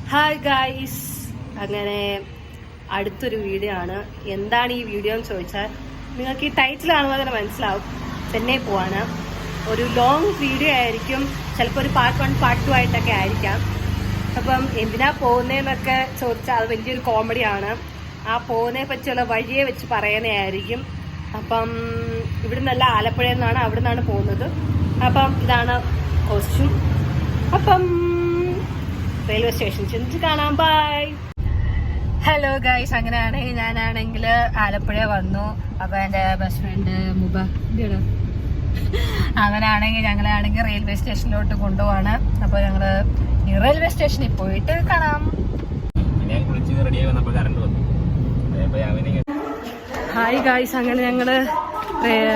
Hi guys, അങ്ങനെ അടുത്തൊരു video ആണ്. എന്താണ് ഈ വീഡിയോ എന്ന് ചോദിച്ചാൽ നിങ്ങൾക്ക് ഈ ടൈറ്റിൽ കാണുമ്പോൾ തന്നെ മനസ്സിലാവും. ചെന്നൈ പോവാണ്. ഒരു ലോങ് വീഡിയോ ആയിരിക്കും, ചിലപ്പോൾ ഒരു പാർട്ട് 1 പാർട്ട് 2 ആയിട്ടൊക്കെ ആയിരിക്കാം. അപ്പം എന്തിനാ പോകുന്നതെന്നൊക്കെ ചോദിച്ചാൽ അത് വലിയൊരു കോമഡിയാണ്. ആ പോകുന്നതിനെ പറ്റിയുള്ള വഴിയെ വെച്ച് പറയുന്നതായിരിക്കും. അപ്പം ഇവിടെ നിന്നല്ല, ആലപ്പുഴയിൽ നിന്നാണ്, അവിടെ നിന്നാണ് പോകുന്നത്. അപ്പം ഇതാണ് കോസ്റ്റ്യൂം. അപ്പം റെയിൽവേ സ്റ്റേഷൻ ചെന്നിട്ട് കാണാം. ബൈ. ഹലോ ഗൈസ്, അങ്ങനെയാണെങ്കിൽ ഞാനാണെങ്കിൽ ആലപ്പുഴ വന്നു. അപ്പൊ എന്റെ ബെസ്റ്റ് ഫ്രണ്ട് അവനാണെങ്കിൽ ഞങ്ങളാണെങ്കിൽ റെയിൽവേ സ്റ്റേഷനിലോട്ട് കൊണ്ടുപോവാണ്. അപ്പൊ ഞങ്ങള് ഈ റെയിൽവേ സ്റ്റേഷനിൽ പോയിട്ട് കാണാം. ഹായ് ഗായ്സ്, അങ്ങനെ ഞങ്ങള്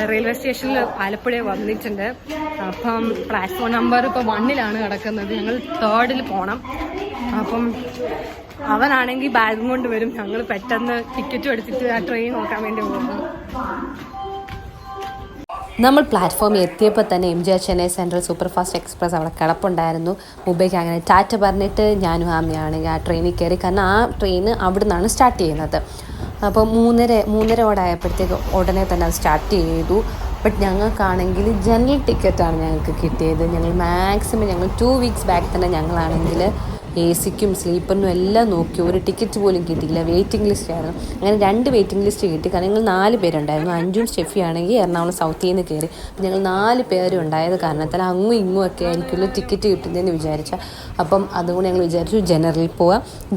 റെയിൽവേ സ്റ്റേഷനിൽ ആലപ്പുഴ വന്നിട്ടുണ്ട്. അപ്പം പ്ലാറ്റ്ഫോം നമ്പർ ഇപ്പോൾ 1-ലാണ് കിടക്കുന്നത്. ഞങ്ങൾ 3rd പോകണം. അപ്പം അവനാണെങ്കിൽ ബാഗും കൊണ്ട് വരും. ഞങ്ങൾ പെട്ടെന്ന് ടിക്കറ്റും എടുത്തിട്ട് ആ ട്രെയിൻ നോക്കാൻ വേണ്ടി പോകുന്നു. നമ്മൾ പ്ലാറ്റ്ഫോമിൽ എത്തിയപ്പോൾ തന്നെ MGR Chennai central super fast express അവിടെ കിടപ്പുണ്ടായിരുന്നു. മുംബൈക്ക് അങ്ങനെ ടാറ്റ പറഞ്ഞിട്ട് ഞാനും ആമയാണെങ്കിൽ ആ ട്രെയിനിൽ കയറി. കാരണം ആ ട്രെയിൻ അവിടെ നിന്നാണ് സ്റ്റാർട്ട് ചെയ്യുന്നത്. അപ്പോൾ 3:30 ഉടനെ തന്നെ അത് സ്റ്റാർട്ട് ചെയ്തു. ബട്ട് ഞങ്ങൾക്കാണെങ്കിൽ ജനറൽ ടിക്കറ്റാണ് ഞങ്ങൾക്ക് കിട്ടിയത്. ഞങ്ങൾ 2 വീക്സ് ബാക്ക് തന്നെ ഞങ്ങളാണെങ്കിൽ AC-ക്കും സ്ലീപ്പറിനും എല്ലാം നോക്കി. ഒരു ടിക്കറ്റ് പോലും കിട്ടിയില്ല. വെയിറ്റിംഗ് ലിസ്റ്റ് ആയിരുന്നു. അങ്ങനെ 2 വെയിറ്റിംഗ് ലിസ്റ്റ് കിട്ടി. കാരണം ഞങ്ങൾ 4 പേരുണ്ടായിരുന്നു. അഞ്ചും സ്റ്റെഫി ആണെങ്കിൽ എറണാകുളം സൗത്തിൽ നിന്ന് കയറി. ഞങ്ങൾ 4 പേരും ഉണ്ടായത് കാരണത്താൽ അങ്ങും ഇങ്ങും ഒക്കെ ആയിരിക്കുമല്ലോ ടിക്കറ്റ് കിട്ടുന്നതെന്ന് വിചാരിച്ചാൽ. അപ്പം അതുകൊണ്ട് ഞങ്ങൾ വിചാരിച്ചു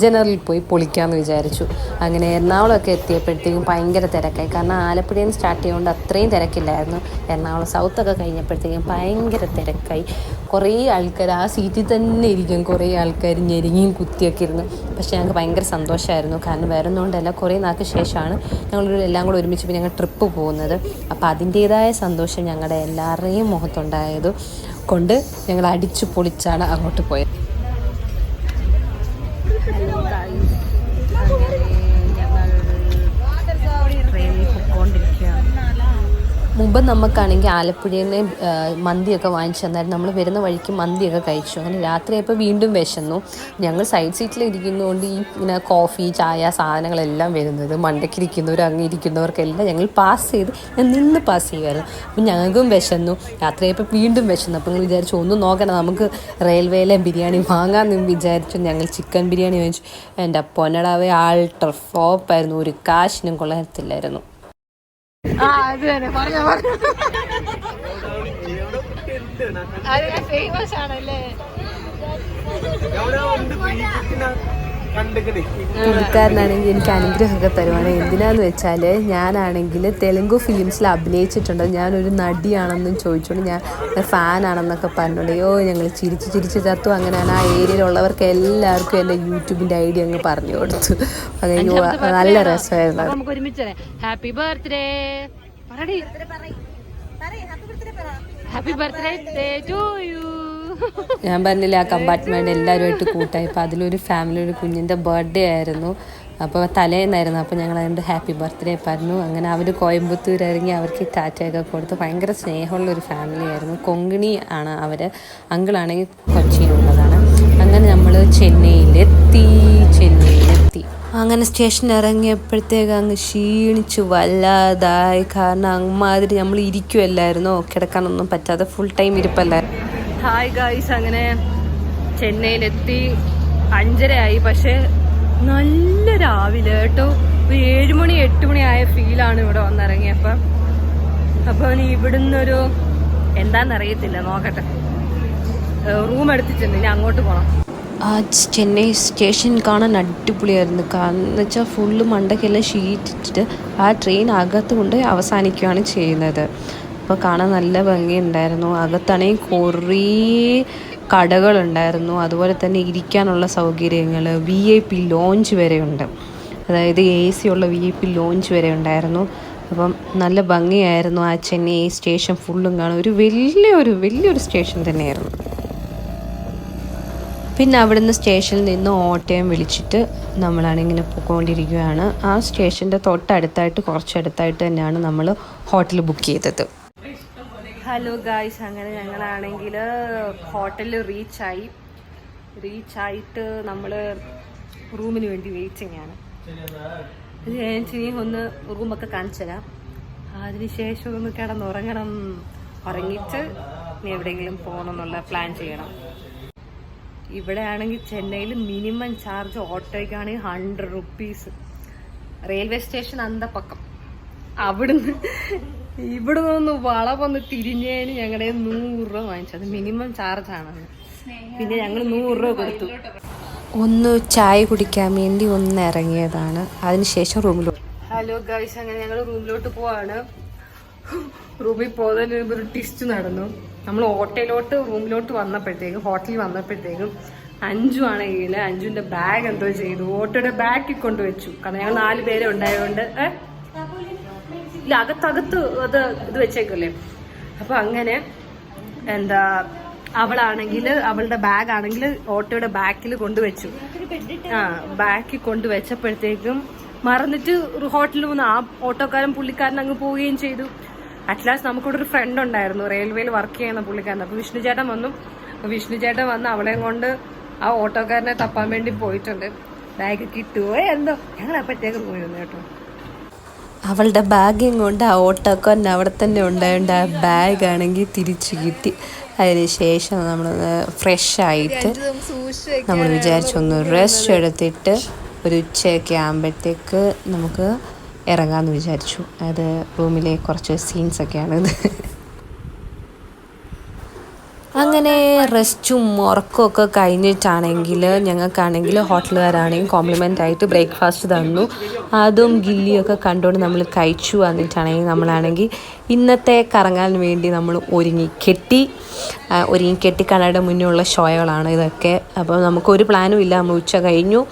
ജനറലിൽ പോയി പൊളിക്കാമെന്ന് വിചാരിച്ചു. അങ്ങനെ എറണാകുളമൊക്കെ എത്തിയപ്പോഴത്തേക്കും ഭയങ്കര തിരക്കായി. കാരണം ആലപ്പുഴയിൽ നിന്ന് സ്റ്റാർട്ട് ചെയ്യുകൊണ്ട് അത്രയും തിരക്കില്ലായിരുന്നു. എറണാകുളം സൗത്തൊക്കെ കഴിഞ്ഞപ്പോഴത്തേക്കും ഭയങ്കര തിരക്കായി. കുറേ ആൾക്കാർ ആ സീറ്റിൽ തന്നെ ഇരിക്കും. കുറേ ആൾക്കാർ ഞെരുങ്ങിയും കുത്തിയൊക്കെ ഇരുന്നു. പക്ഷേ ഞങ്ങൾക്ക് ഭയങ്കര സന്തോഷമായിരുന്നു. കാരണം വരുന്നതുകൊണ്ടല്ല, കുറേ നാൾക്ക് ശേഷമാണ് എല്ലാം കൂടെ ഒരുമിച്ച് ഞങ്ങൾ ട്രിപ്പ് പോകുന്നത്. അപ്പോൾ അതിൻ്റേതായ സന്തോഷം ഞങ്ങളുടെ എല്ലാവരുടെയും മുഖത്തുണ്ടായത് കൊണ്ട് ഞങ്ങൾ അടിച്ചു പൊളിച്ചാണ് അങ്ങോട്ട് പോയത്. മുമ്പ് നമുക്കാണെങ്കിൽ ആലപ്പുഴയിൽ നിന്ന് മന്തിയൊക്കെ വാങ്ങിച്ചു തന്നായിരുന്നു. നമ്മൾ വരുന്ന വഴിക്ക് മന്തിയൊക്കെ കഴിച്ചു. അങ്ങനെ രാത്രിയായപ്പോൾ വീണ്ടും വിശന്നു. ഞങ്ങൾ സൈഡ് സീറ്റിൽ ഇരിക്കുന്നതുകൊണ്ട് ഈ ഇങ്ങനെ കോഫി, ചായ സാധനങ്ങളെല്ലാം വരുന്നത് മണ്ടയ്ക്കിരിക്കുന്നവർ അങ്ങ് ഇരിക്കുന്നവർക്കെല്ലാം ഞങ്ങൾ പാസ് ചെയ്യുമായിരുന്നു. അപ്പം ഞങ്ങൾക്കും വിശന്നു. രാത്രിയായപ്പോൾ വീണ്ടും വിശന്നു. അപ്പോൾ ഞങ്ങൾ വിചാരിച്ചു ഒന്നും നോക്കണം, നമുക്ക് റെയിൽവേയിലെ ബിരിയാണി വാങ്ങാമെന്ന് വിചാരിച്ചു. ഞങ്ങൾ ചിക്കൻ ബിരിയാണി വാങ്ങിച്ചു. എൻ്റെ പൊന്നടാവേ ആൾട്ടർ ഫ്ലോപ്പായിരുന്നു. ഒരു കാശിനും കൊള്ളത്തില്ലായിരുന്നു. അത് തന്നെ ഫേമസ് ആണല്ലേ. പുള്ളിക്കാരനാണെങ്കിൽ എനിക്ക് അനുഗ്രഹമൊക്കെ തരുവാണ്. എന്തിനാന്ന് വെച്ചാൽ ഞാനാണെങ്കിൽ തെലുങ്ക് ഫിലിംസിൽ അഭിനയിച്ചിട്ടുണ്ട്. ഞാനൊരു നടിയാണെന്നും ചോദിച്ചുകൊണ്ട് ഞാൻ ഫാനാണെന്നൊക്കെ പറഞ്ഞുകൊണ്ട് ഞങ്ങൾ ചിരിച്ച് ചത്തു. അങ്ങനെയാണ് ആ ഏരിയയിലുള്ളവർക്ക് എല്ലാവർക്കും എൻ്റെ യൂട്യൂബിൻ്റെ ഐഡി അങ്ങ് പറഞ്ഞു കൊടുത്തു. അങ്ങനെ നല്ല രസമായിരുന്നു. നമുക്ക് ഒരുമിച്ച് happy birthday happy birthday to you. ഞാൻ പറഞ്ഞില്ല, ആ കമ്പാർട്ട്മെൻറ്റ് എല്ലാവരുമായിട്ട് കൂട്ടായി. അപ്പോൾ അതിലൊരു ഫാമിലി, ഒരു കുഞ്ഞിൻ്റെ ബർത്ത്ഡേ ആയിരുന്നു. അപ്പോൾ തലേന്നായിരുന്നു. അപ്പോൾ ഞങ്ങൾ അതിൻ്റെ ഹാപ്പി ബർത്ത്ഡേ പറഞ്ഞു. അങ്ങനെ അവർ കോയമ്പത്തൂർ ഇറങ്ങി അവർക്ക് ടാറ്റയൊക്കെ കൊടുത്ത്. ഭയങ്കര സ്നേഹമുള്ളൊരു ഫാമിലി ആയിരുന്നു. കൊങ്കിണി ആണ് അവർ. അങ്കിളാണെങ്കിൽ കൊച്ചിയിലുള്ളതാണ്. അങ്ങനെ നമ്മൾ ചെന്നൈയിലെത്തി. അങ്ങനെ സ്റ്റേഷൻ ഇറങ്ങിയപ്പോഴത്തേക്ക് അങ്ങ് ക്ഷീണിച്ചു വല്ലാതായി. കാരണം അങ്ങമാതിരി നമ്മൾ ഇരിക്കുമല്ലായിരുന്നോ, കിടക്കാനൊന്നും പറ്റാതെ ഫുൾ ടൈം ഇരിപ്പല്ലായിരുന്നു. ഹായ് ഗായ്സ്, അങ്ങനെ ചെന്നൈയിലെത്തി. 5:30 ആയി. പക്ഷേ നല്ല രാവിലെ കേട്ടോ. ഒരു 7 മണി 8 മണി ആയ ഫീലാണ് ഇവിടെ വന്നിറങ്ങിയപ്പം. അപ്പോൾ ഇവിടുന്നൊരു എന്താണെന്നറിയത്തില്ല, നോക്കട്ടെ. റൂം എടുത്തിട്ടുണ്ട്, ഇനി അങ്ങോട്ട് പോകണം. ആ ചെന്നൈ സ്റ്റേഷൻ കാണാൻ അടിപൊളിയായിരുന്നു. കാരണം എന്ന് വെച്ചാൽ ഫുള്ള് മണ്ടയ്ക്കെല്ലാം ഷീറ്റ് ഇട്ടിട്ട് ആ ട്രെയിൻ അകത്ത് കൊണ്ട് അവസാനിക്കുകയാണ് ചെയ്യുന്നത്. അപ്പോൾ കാണാൻ നല്ല ഭംഗിയുണ്ടായിരുന്നു. അകത്താണെങ്കിൽ കുറേ കടകളുണ്ടായിരുന്നു. അതുപോലെ തന്നെ ഇരിക്കാനുള്ള സൗകര്യങ്ങൾ, VIP ലോഞ്ച് വരെ ഉണ്ട്. അതായത് AC ഉള്ള VIP ലോഞ്ച് വരെ ഉണ്ടായിരുന്നു. അപ്പം നല്ല ഭംഗിയായിരുന്നു. ആ ചെന്നൈ സ്റ്റേഷൻ ഫുള്ളും കാണാൻ ഒരു വലിയൊരു സ്റ്റേഷൻ തന്നെയായിരുന്നു. പിന്നെ അവിടുന്ന് സ്റ്റേഷനിൽ നിന്ന് ഓട്ടോയും വിളിച്ചിട്ട് നമ്മളാണിങ്ങനെ പോയിക്കൊണ്ടിരിക്കുകയാണ്. ആ സ്റ്റേഷൻ്റെ കുറച്ചടുത്തായിട്ട് തന്നെയാണ് നമ്മൾ ഹോട്ടൽ ബുക്ക് ചെയ്തത്. ഹലോ ഗായ്സ്, അങ്ങനെ ഞങ്ങളാണെങ്കിൽ ഹോട്ടലിൽ റീച്ചായി. റീച്ചായിട്ട് നമ്മൾ റൂമിന് വേണ്ടി വെയിറ്റിംഗ് ആണ്. അത് കഴിഞ്ഞിട്ട് ഇനി ഒന്ന് റൂമൊക്കെ കാണിച്ചു തരാം. അതിനുശേഷം ഒന്ന് കിടന്നുറങ്ങണം. ഉറങ്ങിയിട്ട് ഇനി എവിടെയെങ്കിലും പോകണം എന്നുള്ള പ്ലാൻ ചെയ്യണം. ഇവിടെ ആണെങ്കിൽ ചെന്നൈയിൽ മിനിമം ചാർജ് ഓട്ടോയ്ക്കാണെങ്കിൽ 100 rupees. റെയിൽവേ സ്റ്റേഷൻ അന്ത പക്കം. ഇവിടെ നിന്ന് വളവൊന്ന് തിരിഞ്ഞതിന് ഞങ്ങളുടെ 100 രൂപ വാങ്ങിച്ചത്. മിനിമം ചാർജാണ്. പിന്നെ ഞങ്ങൾ 100 രൂപ കൊടുത്തു. ഒന്ന് ചായ കുടിക്കാൻ വേണ്ടി ഒന്ന് ഇറങ്ങിയതാണ്. അതിനുശേഷം റൂമിലോട്ട്. ഹലോ ഗൈസ്, അങ്ങനെ ഞങ്ങൾ റൂമിലോട്ട് പോവാണ്. റൂമിൽ പോകുന്നതിന് മുമ്പ് ഒരു ട്വിസ്റ്റ് നടന്നു. നമ്മൾ റൂമിലോട്ട് ഹോട്ടലിൽ വന്നപ്പോഴത്തേക്കും അഞ്ചു ആണെങ്കിൽ അഞ്ചുവിന്റെ ബാഗ് എന്തോ ചെയ്തു. ഓട്ടോയുടെ ബാക്കിൽ കൊണ്ടുവച്ചു. കാരണം ഞങ്ങൾ 4 പേരെ ഉണ്ടായതുകൊണ്ട് ഇല്ല അകത്തകത്ത് ഇത് വെച്ചേക്കല്ലേ. അപ്പൊ അങ്ങനെ അവളുടെ ബാഗ് ആണെങ്കിൽ ഓട്ടോയുടെ ബാക്കിൽ കൊണ്ടുവച്ചു. ബാക്കിൽ കൊണ്ടുവച്ചപ്പോഴത്തേക്കും മറന്നിട്ട് ഹോട്ടലിൽ വന്ന് ആ പുള്ളിക്കാരൻ അങ്ങ് പോവുകയും ചെയ്തു. അറ്റ്ലാസ്റ്റ് നമുക്കിവിടെ ഒരു ഫ്രണ്ട് ഉണ്ടായിരുന്നു, റെയിൽവേയിൽ വർക്ക് ചെയ്യുന്ന പുള്ളിക്കാരൻ. അപ്പൊ വിഷ്ണുചേട്ടൻ വന്ന് അവളെയും കൊണ്ട് ആ ഓട്ടോക്കാരനെ തപ്പാൻ വേണ്ടി പോയിട്ടുണ്ട്. ബാഗ് കിട്ടുമോ എന്തോ. ഞങ്ങൾ അപ്പോഴത്തേക്ക് പോയിരുന്നു കേട്ടോ. അവളുടെ ബാഗും കൊണ്ട് ആ ഓട്ടോക്കാരൻ അവിടെ തന്നെ ഉണ്ടായതുകൊണ്ട് ആ ബാഗ് ആണെങ്കിൽ തിരിച്ചു കിട്ടി. അതിന് ശേഷം നമ്മൾ ഫ്രഷ് ആയിട്ട് നമ്മൾ വിചാരിച്ചൊന്ന് റെസ്റ്റ് എടുത്തിട്ട് ഒരു ഉച്ചയൊക്കെ ആകുമ്പോഴത്തേക്ക് നമുക്ക് ഇറങ്ങാമെന്ന് വിചാരിച്ചു. അത് റൂമിലെ കുറച്ച് സീൻസൊക്കെയാണ് ഇത്. അങ്ങനെ റെസ്റ്റും ഉറക്കമൊക്കെ കഴിഞ്ഞിട്ടാണെങ്കിൽ ഞങ്ങൾക്കാണെങ്കിൽ ഹോട്ടലുകാരാണെങ്കിൽ കോംപ്ലിമെൻ്റ് ആയിട്ട് ബ്രേക്ക്ഫാസ്റ്റ് തന്നു. അതും ഗില്ലിയൊക്കെ കണ്ടുകൊണ്ട് നമ്മൾ കഴിച്ചു. വന്നിട്ടാണെങ്കിൽ നമ്മളാണെങ്കിൽ ഇന്നത്തെ കറങ്ങാൻ വേണ്ടി നമ്മൾ ഒരുങ്ങിക്കെട്ടി കണ്ണയുടെ മുന്നേ ഉള്ള ഷോകളാണ് ഇതൊക്കെ. അപ്പോൾ നമുക്കൊരു പ്ലാനും ഇല്ല. നമ്മൾ ഉച്ച കഴിഞ്ഞു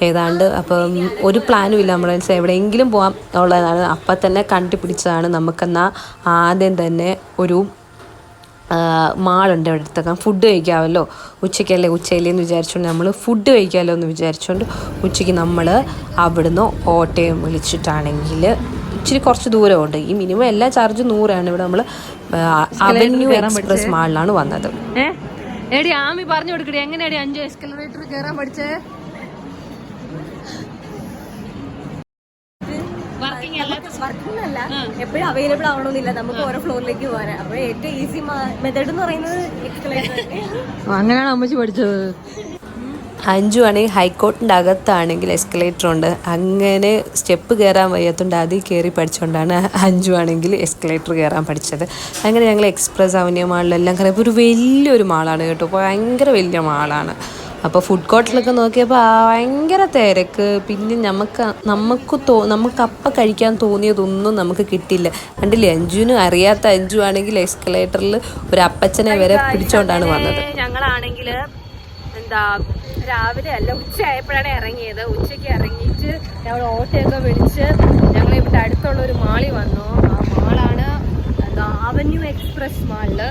ഏതാണ്ട്. അപ്പം ഒരു പ്ലാനും ഇല്ല. നമ്മൾ എവിടെയെങ്കിലും പോകാം ഉള്ളതാണ്. അപ്പം തന്നെ കണ്ടുപിടിച്ചതാണ്. നമുക്കെന്നാൽ ആദ്യം തന്നെ ഒരു മാളുണ്ട് അവിടെ അടുത്തൊക്കെ. ഫുഡ് കഴിക്കാമല്ലോ, ഉച്ചയില്ലെന്ന് വിചാരിച്ചുകൊണ്ട് നമ്മൾ ഫുഡ് കഴിക്കാമല്ലോ എന്ന് വിചാരിച്ചുകൊണ്ട് ഉച്ചയ്ക്ക് നമ്മൾ അവിടുന്ന് ഓട്ടോയും വിളിച്ചിട്ടാണെങ്കിൽ ഇച്ചിരി കുറച്ച് ദൂരമുണ്ട്. ഈ മിനിമം എല്ലാ ചാർജും 100 ഇവിടെ നമ്മൾ അവന്യൂ എക്സ്പ്രസ് മാളിലാണ് വന്നത്. എടി ആമി പറഞ്ഞു കൊടുക്കടി, എങ്ങനെയാടി 5 എസ്കലേറ്റർ കയറാൻ പഠിച്ചേ? വർക്കിംഗ് അല്ല, എപ്പോഴും അവൈലബിൾ ആവണമെന്നില്ല. നമുക്ക് ഓരോ ഫ്ലോറിലേക്ക് പോകാൻ. അപ്പൊ ഏറ്റവും ഈസി മെത്തേഡ് എന്ന് പറയുന്നത് എക്സ്കലേറ്റർ. അങ്ങനെയാണ് അമ്മച്ചി പഠിച്ചത്. അഞ്ചു ആണെങ്കിൽ ഹൈക്കോർട്ടിൻ്റെ അകത്താണെങ്കിൽ എസ്കലേറ്റർ ഉണ്ട്. അങ്ങനെ സ്റ്റെപ്പ് കയറാൻ വയ്യാത്തതുകൊണ്ട് അതിൽ കയറി പഠിച്ചുകൊണ്ടാണ് അഞ്ചു ആണെങ്കിൽ എസ്കലേറ്റർ കയറാൻ പഠിച്ചത്. അങ്ങനെ ഞങ്ങൾ എക്സ്പ്രസ് അവന്യൂ മാളിലെല്ലാം കയറിയപ്പോൾ ഒരു വലിയൊരു മാളാണ് കേട്ടോ. ഭയങ്കര വലിയ മാളാണ്. അപ്പോൾ ഫുഡ് കോർട്ടിലൊക്കെ നോക്കിയപ്പോൾ ഭയങ്കര തിരക്ക്. പിന്നെ നമുക്ക് അപ്പം കഴിക്കാൻ തോന്നിയതൊന്നും നമുക്ക് കിട്ടില്ല. കണ്ടില്ലേ, അഞ്ചുവിനും അറിയാത്ത അഞ്ചു ആണെങ്കിൽ എസ്കലേറ്ററിൽ ഒരു അപ്പച്ചനെ വരെ പിടിച്ചോണ്ടാണ് വന്നത്. ഞങ്ങളാണെങ്കിൽ രാവിലെ അല്ല ഉച്ചയായപ്പോഴാണ് ഇറങ്ങിയത്. ഉച്ചയ്ക്ക് ഇറങ്ങിയിട്ട് ഞങ്ങൾ ഓട്ടോയൊക്കെ വിളിച്ച് ഞങ്ങൾ ഇവിടെ അടുത്തുള്ള ഒരു മാളിൽ വന്നു. ആ മാളാണ് അവന്യൂ എക്സ്പ്രസ് മാളില്.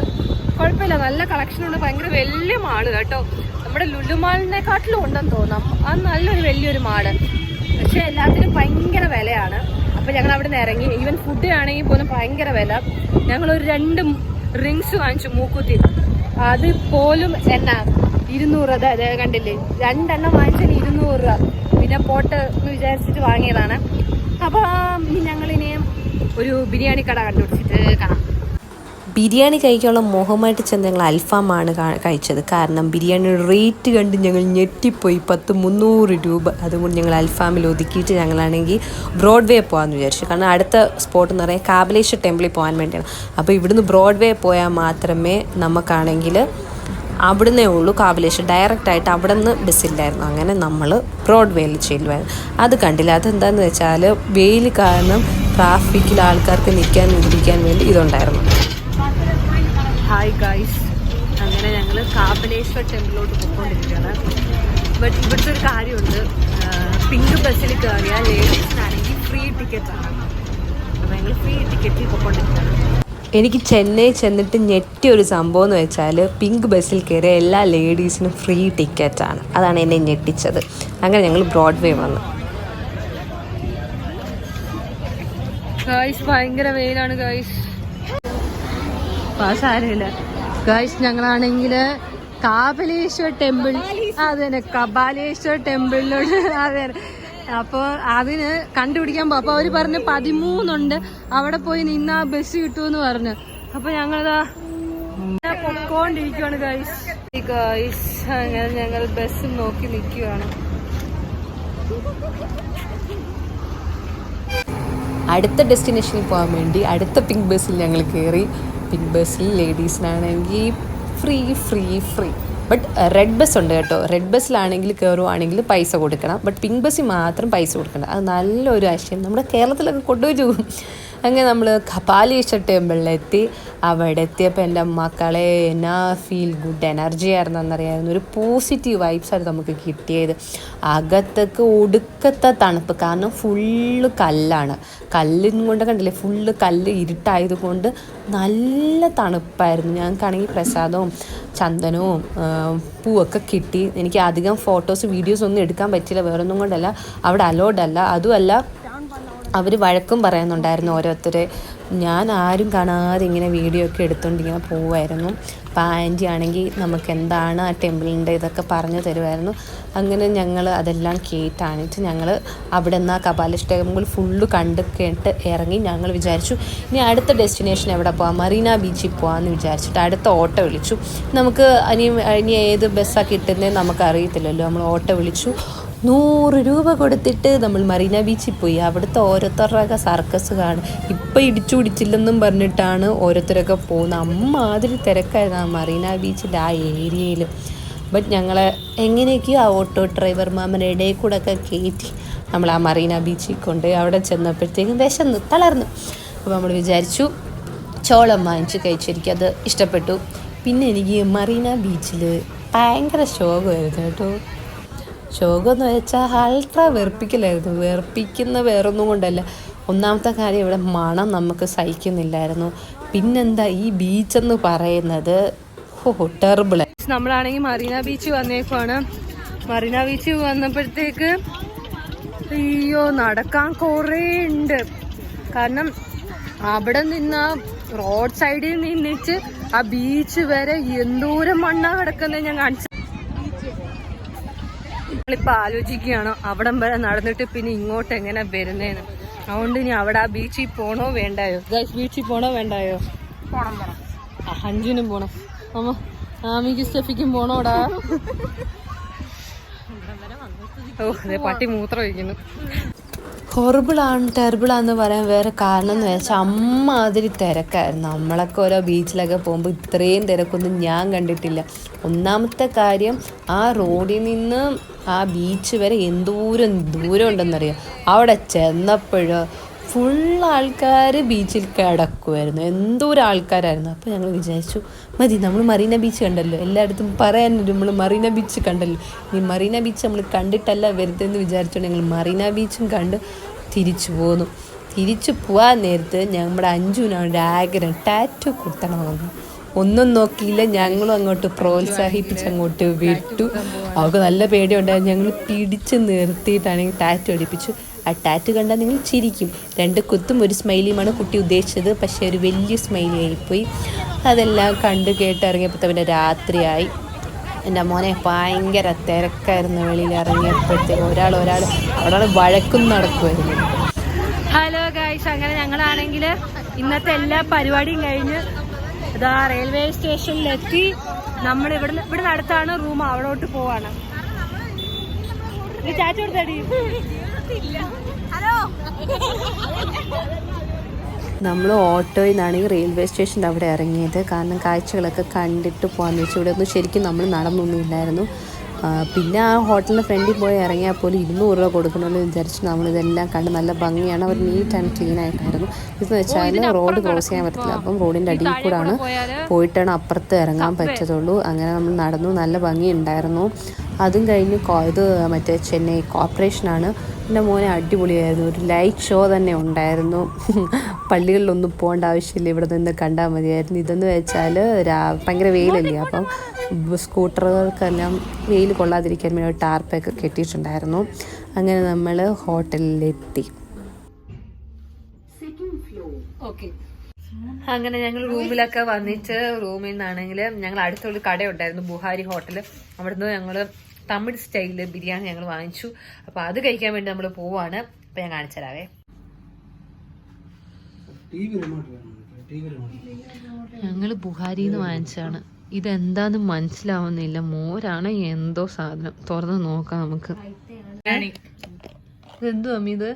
കുഴപ്പമില്ല, നല്ല കളക്ഷൻ ഉണ്ട്. ഭയങ്കര വലിയ മാള് കേട്ടോ. നമ്മുടെ ലുലു മാളിനെക്കാട്ടിലും ഉണ്ടെന്ന് തോന്നാം. അത് നല്ലൊരു വലിയൊരു മാള്. പക്ഷെ എല്ലാത്തിനും ഭയങ്കര വിലയാണ്. അപ്പൊ ഞങ്ങൾ അവിടെ നിന്ന് ഇറങ്ങി. ഈവൻ ഫുഡ് ആണെങ്കിൽ പോലും ഭയങ്കര വില. ഞങ്ങളൊരു 2 റിങ്സ് വാങ്ങിച്ചു മൂക്കുത്തി. അത് പോലും 200. അതെ കണ്ടില്ലേ, 2 എണ്ണം വാങ്ങിച്ചതിന് 200 രൂപ. പിന്നെ പോട്ട് എന്ന് വിചാരിച്ചിട്ട് വാങ്ങിയതാണ്. അപ്പൊ ഞങ്ങളിനിയും ഒരു ബിരിയാണി കട കണ്ടുപിടിച്ചിട്ട് കാണാം. ബിരിയാണി കഴിക്കാനുള്ള മോഹമായിട്ട് ചെന്ന് ഞങ്ങൾ അൽഫാമാണ് കഴിച്ചത്. കാരണം ബിരിയാണിയുടെ റേറ്റ് കണ്ട് ഞങ്ങൾ ഞെട്ടിപ്പോയി. 300 രൂപ. അതുകൊണ്ട് ഞങ്ങൾ അൽഫാമിൽ ഒതുക്കിയിട്ട് ഞങ്ങളാണെങ്കിൽ ബ്രോഡ്വേ പോകാമെന്ന് വിചാരിച്ചു. കാരണം അടുത്ത സ്പോട്ട് എന്ന് പറയുന്നത് കാബലേശ്വർ ടെമ്പിളിൽ പോകാൻ വേണ്ടിയാണ്. അപ്പോൾ ഇവിടുന്ന് ബ്രോഡ്വേ പോയാൽ മാത്രമേ നമുക്കാണെങ്കിൽ അവിടുന്നേ ഉള്ളൂ കാബലേശ്വർ. ഡയറക്റ്റായിട്ട് അവിടെ നിന്ന് ബസ്സില്ലായിരുന്നു. അങ്ങനെ നമ്മൾ ബ്രോഡ്വേയിൽ ചെല്ലുമായിരുന്നു. അത് കണ്ടില്ല. അതെന്താണെന്ന് വെച്ചാൽ വെയിൽ കാരണം ട്രാഫിക്കിൽ ആൾക്കാർക്ക് ഇരിക്കാൻ വേണ്ടി ഇതുണ്ടായിരുന്നു. ഹായ് ഗൈസ്, അങ്ങനെ ഞങ്ങൾ കാബലേശ്വർ ടെമ്പിളിലോട്ട് പോയിക്കൊണ്ടിരിക്കുകയാണ്. ബട്ട് ഇവിടുത്തെ ഒരു കാര്യമുണ്ട്, പിങ്ക് ബസ്സിൽ കയറിയാൽ ലേഡീസിനാണെങ്കിൽ ഫ്രീ ടിക്കറ്റാണ്. അപ്പോൾ ഞങ്ങൾ ഫ്രീ ടിക്കറ്റിൽ പോയിക്കൊണ്ടിരിക്കുകയാണ്. എനിക്ക് ചെന്നൈ ചെന്നിട്ട് ഞെട്ടിയ ഒരു സംഭവം എന്ന് വെച്ചാൽ പിങ്ക് ബസ്സിൽ കയറിയ എല്ലാ ലേഡീസിനും ഫ്രീ ടിക്കറ്റാണ്. അതാണ് എന്നെ ഞെട്ടിച്ചത്. അങ്ങനെ ഞങ്ങൾ ബ്രോഡ്വേ വന്നു. ഗൈസ് ഭയങ്കര വെയിലാണ് ഗൈസ്. സാരമില്ല ഗൈസ്. ഞങ്ങളാണെങ്കിൽ കാബലേശ്വർ ടെമ്പിൾ അതന്നെ കപാലേശ്വർ ടെമ്പിളിലോട്ട്. അതെ, അപ്പോൾ അതിന് കണ്ടുപിടിക്കാൻ പോകും. അപ്പോൾ അവർ പറഞ്ഞ് 13 അവിടെ പോയി നിന്നാ ബസ് കിട്ടുമെന്ന് പറഞ്ഞു. അപ്പൊ ഞങ്ങളതാ പൊക്കോണ്ടിരിക്കുവാണ് ഗൈസ്. അങ്ങനെ ഞങ്ങൾ ബസ് നോക്കി നിൽക്കുവാണ്. അടുത്ത ഡെസ്റ്റിനേഷനിൽ പോകാൻ വേണ്ടി അടുത്ത പിങ്ക് ബസ്സിൽ ഞങ്ങൾ കയറി. പിങ്ക് ബസ്സിൽ ലേഡീസിനാണെങ്കിൽ ഫ്രീ. ബട്ട് റെഡ് ബസ് ഉണ്ട് കേട്ടോ. റെഡ് ബസ്സിലാണെങ്കിൽ കയറുവാണെങ്കിൽ പൈസ കൊടുക്കണം. ബട്ട് പിങ്ക് ബസ്സിൽ മാത്രം പൈസ കൊടുക്കണം. അത് നല്ലൊരു ആശയം. നമ്മുടെ കേരളത്തിലൊക്കെ കൊണ്ടുപോയി പോകും. അങ്ങനെ നമ്മൾ കപാലീശ്വർ ടെമ്പിളിലെത്തി. അവിടെ എത്തിയപ്പോൾ എൻ്റെ മക്കളെ എന്നാ ഫീൽ ഗുഡ് എനർജി ആയിരുന്നെന്നറിയായിരുന്നു. ഒരു പോസിറ്റീവ് വൈബ്സായിരുന്നു നമുക്ക് കിട്ടിയത്. അകത്തൊക്കെ ഒടുക്കത്തെ തണുപ്പ്, കാരണം ഫുള്ള് കല്ലാണ്. കല്ലും കൊണ്ട് കണ്ടില്ലേ, ഫുള്ള് കല്ല് ഇരുട്ടായത് കൊണ്ട് നല്ല തണുപ്പായിരുന്നു. ഞങ്ങൾക്കാണെങ്കിൽ പ്രസാദവും ചന്ദനവും പൂവൊക്കെ കിട്ടി. എനിക്ക് അധികം ഫോട്ടോസ് വീഡിയോസ് ഒന്നും എടുക്കാൻ പറ്റില്ല, വേറൊന്നും കൊണ്ടല്ല, അവിടെ അലോഡല്ല. അതുമല്ല അവർ വഴക്കും പറയുന്നുണ്ടായിരുന്നു ഓരോരുത്തരെ. ഞാൻ ആരും കാണാതെ ഇങ്ങനെ വീഡിയോ ഒക്കെ എടുത്തുകൊണ്ട് ഇങ്ങനെ പോവുമായിരുന്നു. അപ്പോൾ ആൻറ്റി ആണെങ്കിൽ നമുക്ക് എന്താണ് ആ ടെമ്പിളിൻ്റെ ഇതൊക്കെ പറഞ്ഞു തരുമായിരുന്നു. അങ്ങനെ ഞങ്ങൾ അതെല്ലാം കേട്ടാണിട്ട് ഞങ്ങൾ അവിടെ നിന്ന് ആ കപാലീശ്വർ ടെമ്പിൾ ഫുള്ള് കേട്ട് ഇറങ്ങി. ഞങ്ങൾ വിചാരിച്ചു ഇനി അടുത്ത ഡെസ്റ്റിനേഷൻ എവിടെ പോകാം, മറീന ബീച്ചിൽ പോകാമെന്ന് വിചാരിച്ചിട്ട് അടുത്ത ഓട്ടോ വിളിച്ചു. നമുക്ക് ഇനി ഏത് ബസ്സാണ് കിട്ടുന്നതെന്ന് നമുക്ക് അറിയത്തില്ലല്ലോ. നമ്മൾ ഓട്ടോ വിളിച്ചു. 100 രൂപ കൊടുത്തിട്ട് നമ്മൾ മറീന ബീച്ചിൽ പോയി. അവിടുത്തെ ഓരോരുത്തരുടെയൊക്കെ സർക്കസ് കാണും. ഇപ്പം ഇടിച്ചു പിടിച്ചില്ലെന്നും പറഞ്ഞിട്ടാണ് ഓരോരുത്തരൊക്കെ പോകുന്നത്. അമ്മാതിരി തിരക്കായിരുന്നു ആ മറീന ബീച്ചിൻ്റെ ആ ഏരിയയിൽ. ബട്ട് ഞങ്ങളെ എങ്ങനെയൊക്കെയോ ആ ഓട്ടോ ഡ്രൈവർ മാമൻ്റെ ഇടയിൽ കൂടെ ഒക്കെ കയറ്റി നമ്മൾ ആ മറീന ബീച്ചിൽ കൊണ്ട് അവിടെ ചെന്നപ്പോഴത്തേക്കും വിശന്ന് തളർന്നു. അപ്പോൾ നമ്മൾ വിചാരിച്ചു ചോളം വാങ്ങിച്ച് കഴിച്ചിരിക്കും. അത് ഇഷ്ടപ്പെട്ടു. പിന്നെ എനിക്ക് മറീന ബീച്ചിൽ ഭയങ്കര ശോകമായിരുന്നു കേട്ടോ. ശോകമെന്ന് വെച്ചാൽ അൾട്രാ വെറുപ്പിക്കലായിരുന്നു. വെറുപ്പിക്കുന്ന വേറൊന്നും കൊണ്ടല്ല. ഒന്നാമത്തെ കാര്യം ഇവിടെ മണം നമുക്ക് സഹിക്കുന്നില്ലായിരുന്നു. പിന്നെന്താ ഈ ബീച്ചെന്ന് പറയുന്നത് ടെറിബിൾ. നമ്മളാണെങ്കിൽ മറീന ബീച്ച് വന്നേക്കുവാണ്. മറീന ബീച്ച് വന്നപ്പോഴത്തേക്ക് അയ്യോ നടക്കാൻ കുറേ ഉണ്ട്. കാരണം അവിടെ നിന്ന് റോഡ് സൈഡിൽ നിന്നിച്ച് ആ ബീച്ച് വരെ എന്തോരം മണ്ണാ കിടക്കുന്നത് ഞാൻ കാണിച്ചു. നമ്മളിപ്പോൾ ആലോചിക്കുകയാണ് അവിടം വരെ നടന്നിട്ട് പിന്നെ ഇങ്ങോട്ട് എങ്ങനെ വരുന്നേന്ന്. അതുകൊണ്ട് ഇനി അവിടെ ആ ബീച്ചിൽ പോണോ വേണ്ടായോ? ഗൈസ്, ബീച്ചിൽ പോണോ വേണ്ടായോ? അഞ്ചിനും പോണം. അമ്മ ആമിക്ക് സ്റ്റെഫിക്കും പോണോടാ. ഓ അതെ, പട്ടി മൂത്രം ഒഴിക്കുന്നു. ടെറിബിളാന്ന് പറയാൻ വേറെ കാരണം എന്ന് വെച്ചാൽ അമ്മാതിരി തിരക്കായിരുന്നു. നമ്മളൊക്കെ ഓരോ ബീച്ചിലൊക്കെ പോകുമ്പോൾ ഇത്രയും തിരക്കൊന്നും ഞാൻ കണ്ടിട്ടില്ല. ഒന്നാമത്തെ കാര്യം, ആ റോഡിൽ നിന്ന് ആ ബീച്ച് വരെ ദൂരം ഉണ്ടെന്നറിയാം. അവിടെ ചെന്നപ്പോഴോ ഫുൾ ആൾക്കാർ ബീച്ചിൽ കിടക്കുമായിരുന്നു. എന്തോരം ആൾക്കാരായിരുന്നു. അപ്പോൾ ഞങ്ങൾ വിചാരിച്ചു മതി, നമ്മൾ മറീന ബീച്ച് കണ്ടല്ലോ, എല്ലായിടത്തും പറയാനുണ്ട് നമ്മൾ മറീന ബീച്ച് കണ്ടല്ലോ, ഈ മറീന ബീച്ച് നമ്മൾ കണ്ടിട്ടല്ല വരുന്നതെന്ന് വിചാരിച്ചുകൊണ്ട് ഞങ്ങൾ മറീന ബീച്ചും കണ്ട് തിരിച്ചു പോന്നു. തിരിച്ചു പോകാൻ നേരത്ത് നമ്മുടെ അഞ്ജുവിനാണ് ആഗ്രഹം ടാറ്റു കുത്തണമെന്ന്. ഒന്നും നോക്കിയില്ല, ഞങ്ങളും അങ്ങോട്ട് പ്രോത്സാഹിപ്പിച്ച് അങ്ങോട്ട് വിട്ടു. അവൾക്ക് നല്ല പേടിയുണ്ടായിരുന്നു. ഞങ്ങൾ പിടിച്ച് നിർത്തിയിട്ടാണെങ്കിൽ ടാറ്റു അടിപ്പിച്ചു. ആ ടാറ്റു കണ്ടാൽ നിങ്ങൾ ചിരിക്കും. 2 കുത്തും 1 സ്മൈലിയുമാണ് കുട്ടി ഉദ്ദേശിച്ചത്. പക്ഷേ ഒരു വലിയ സ്മൈലി ആയിപ്പോയി. അതെല്ലാം കണ്ട് കേട്ടിറങ്ങിയപ്പോൾ പിന്നെ രാത്രിയായി. എൻ്റെ മോനെ ഭയങ്കര തിരക്കായിരുന്നു. വെളിയിൽ ഇറങ്ങിയപ്പോഴത്തേക്ക് ഒരാൾ അവിടെ വഴക്കും നടക്കുമായിരുന്നു. ഹലോ ഗൈസ്, അങ്ങനെ ഞങ്ങളാണെങ്കിൽ ഇന്നത്തെ എല്ലാ പരിപാടിയും കഴിഞ്ഞ് ഇതാ റെയിൽവേ സ്റ്റേഷനിലെത്തി. നമ്മൾ ഇവിടുന്ന് അടുത്താണ് റൂം, അവിടോട്ട് പോവാണ്. ചാറ്റ് കൊടുത്തടി. നമ്മൾ ഓട്ടോയിൽ നിന്നാണെങ്കിൽ റെയിൽവേ സ്റ്റേഷൻ്റെ അവിടെ ഇറങ്ങിയത്. കാരണം കാഴ്ചകളൊക്കെ കണ്ടിട്ട് പോകാമെന്ന് വെച്ചാൽ ഇവിടെ ഒന്നും ശരിക്കും നമ്മൾ നടന്നൊന്നുമില്ലായിരുന്നു. പിന്നെ ആ ഹോട്ടലിൻ്റെ ഫ്രണ്ടിൽ പോയി ഇറങ്ങിയാൽ പോലും 200 രൂപ കൊടുക്കണമെന്ന് വിചാരിച്ച് നമ്മളിതെല്ലാം കണ്ട് നല്ല ഭംഗിയാണ്. അവർ നീറ്റ് ആൻഡ് ക്ലീൻ ആയിട്ടായിരുന്നു. ഇതെന്ന് വെച്ചാൽ റോഡ് ക്രോസ് ചെയ്യാൻ പറ്റില്ല. അപ്പം റോഡിൻ്റെ അടിയിൽ കൂടാണ് പോയിട്ടാണ് അപ്പുറത്ത് ഇറങ്ങാൻ പറ്റത്തുള്ളൂ. അങ്ങനെ നമ്മൾ നടന്നു, നല്ല ഭംഗി ഉണ്ടായിരുന്നു. അതും കഴിഞ്ഞ് ഇത് മറ്റേ ചെന്നൈ കോർപ്പറേഷനാണ്. എൻ്റെ മോനെ അടിപൊളിയായിരുന്നു. ഒരു ലൈറ്റ് ഷോ തന്നെ ഉണ്ടായിരുന്നു. പള്ളികളിലൊന്നും പോകേണ്ട ആവശ്യമില്ല, ഇവിടെ നിന്ന് കണ്ടാൽ മതിയായിരുന്നു. ഇതെന്ന് വെച്ചാൽ ഭയങ്കര വെയിലല്ലേ, അപ്പം സ്കൂട്ടറുകൾക്കെല്ലാം വെയിൽ കൊള്ളാതിരിക്കാൻ വേണ്ടി ടാർപ്പൊക്കെ കെട്ടിയിട്ടുണ്ടായിരുന്നു. അങ്ങനെ നമ്മൾ ഹോട്ടലിലെത്തി. അങ്ങനെ ഞങ്ങൾ റൂമിലൊക്കെ വന്നിട്ട് റൂമിൽ നിന്നാണെങ്കിൽ ഞങ്ങൾ അടുത്തൊരു കടയുണ്ടായിരുന്നു, ബുഹാരി ഹോട്ടൽ. അവിടുന്ന് ഞങ്ങൾ തമിഴ് സ്റ്റൈലിൽ ബിരിയാണി ഞങ്ങൾ വാങ്ങിച്ചു. അപ്പോൾ അത് കഴിക്കാൻ വേണ്ടി നമ്മൾ പോവാണ്. അപ്പോൾ ഞാൻ കാണിച്ചു തരാവേ. ഞങ്ങൾ ബുഹാരിന്ന് വാങ്ങിച്ചാണ്. ഇതെന്താന്ന് മനസ്സിലാവുന്നില്ല. മോരാണ് എന്തോ സാധനം. തുറന്ന് നോക്കാം നമുക്ക്. ഇതെന്തോ അമ്മി ഇത്?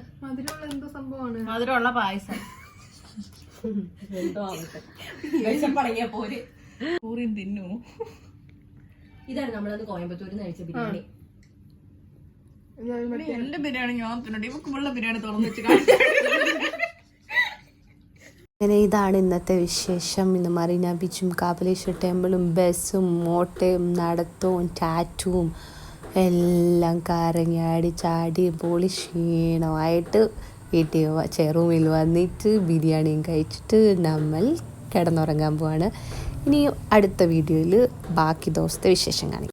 മധുരമുള്ള പായസം. തിന്നു. ഇതാണ് നമ്മളത് കോയമ്പത്തൂരിൽ നിന്ന് കഴിച്ച ബിരിയാണി. എന്റെ ബിരിയാണി ഞാൻ തിന്നട്ടെ. ഇവക്കുള്ള ബിരിയാണി തുറന്നു വെച്ച് അങ്ങനെ ഇതാണ് ഇന്നത്തെ വിശേഷം. ഇന്ന് മറീന ബീച്ചും കാപ്പലേശ്വർ ടെമ്പിളും ബസ്സും മോട്ടയും നടത്തവും ടാറ്റുവും എല്ലാം കറങ്ങി ചാടി പൊളി ക്ഷീണമായിട്ട് വീട്ടിൽ റൂമിൽ വന്നിട്ട് ബിരിയാണിയും കഴിച്ചിട്ട് നമ്മൾ കിടന്നുറങ്ങാൻ പോവാണ്. ഇനി അടുത്ത വീഡിയോയിൽ ബാക്കി ദിവസത്തെ വിശേഷം കാണിക്കും.